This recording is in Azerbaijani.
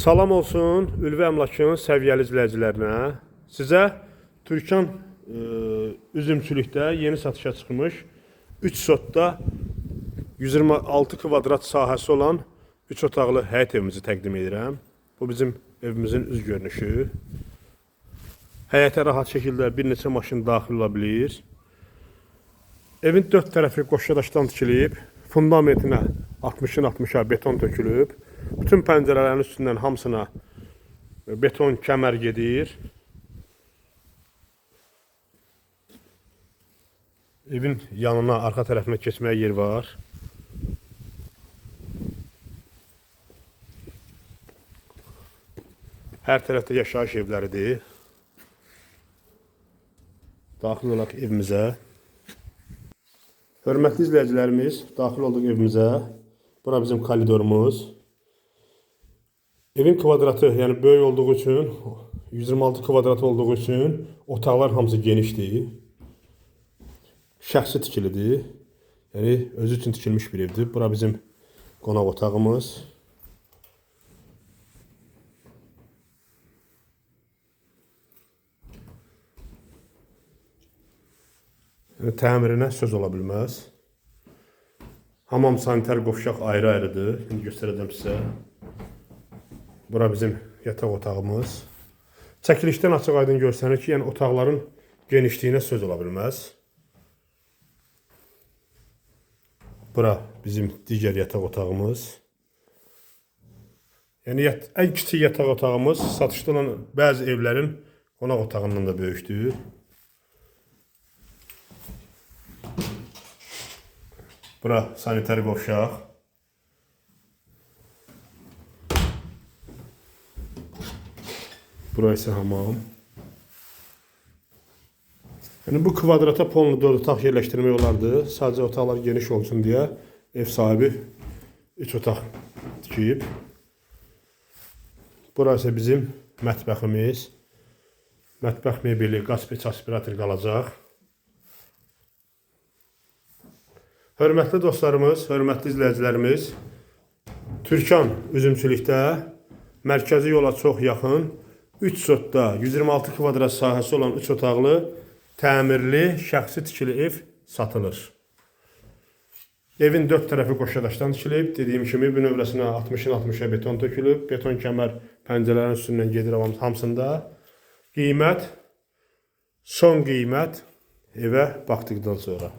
Salam olsun Ülvi Əmlakın səviyyəli izləyicilərinə. Sizə Türkan üzümçülükdə yeni satışa çıxmış 3 sotda 126 kvadrat sahəsi olan 3 otaqlı həyət evimizi təqdim edirəm. Bu bizim evimizin üz görünüşü. Həyətə rahat şəkildə bir neçə maşın daxil ola bilir. Evin 4 tərəfi qoşadaşdan tikilib, fundamentinə 60-ın 60-a beton tökülüb. Bütün pəncərələrin üstündən hamısına beton kəmər gedir. Evin yanına, arxa tərəfinə keçməyə yer var. Hər tərəfdə yaşayış evləridir. Daxil olaq evimizə. Hörmətli izləyicilərimiz, daxil olduq evimizə. Bura bizim koridorumuz. Evin kvadratı, yəni böyük olduğu üçün, 126 kvadrat olduğu üçün otaqlar hamısı genişdir. Şəxsi tikilidir. Yəni özü üçün tikilmiş bir evdir. Bura bizim qonaq otağımız. Yəni təmirinə söz ola bilməz. Hamam sanitar qovşaq ayrı-ayrıdır. İndi göstərəcəm sizə. Bura bizim yataq otağımız. Çəkilişdən açıq aydın görsənir ki, yəni otaqların genişliyinə söz ola bilməz. Bura bizim digər yataq otağımız. Yəni ən kiçik yataq otağımız satışda olan bəzi evlərin qonaq otağından da böyükdür. Bura sanitar qovşaq. Bura isə hamam. Yəni bu kvadrata ponlu 4 otaq yerləşdirmək olardı. Sadəcə otaqlar geniş olsun deyə ev sahibi 3 otaq tikib. Bura isə bizim mətbəximiz. Mətbəx mebeli, qaz peç, aspirator qalacaq. Hörmətli dostlarımız, hörmətli izləyicilərimiz, Türkan üzümçülükdə mərkəzi yola çox yaxın 3 sotda 126 kvadrat sahəsi olan 3 otaqlı təmirli şəxsi tikili ev satılır. Evin 4 tərəfi qoşadaşdan tikilib. Dediyim kimi bünövrəsinə 60-ın 60-a beton tökülüb. Beton kəmər pəncərələrin üstündən gedir hamısında. Qiymət, son qiymət evə baxdıqdan sonra.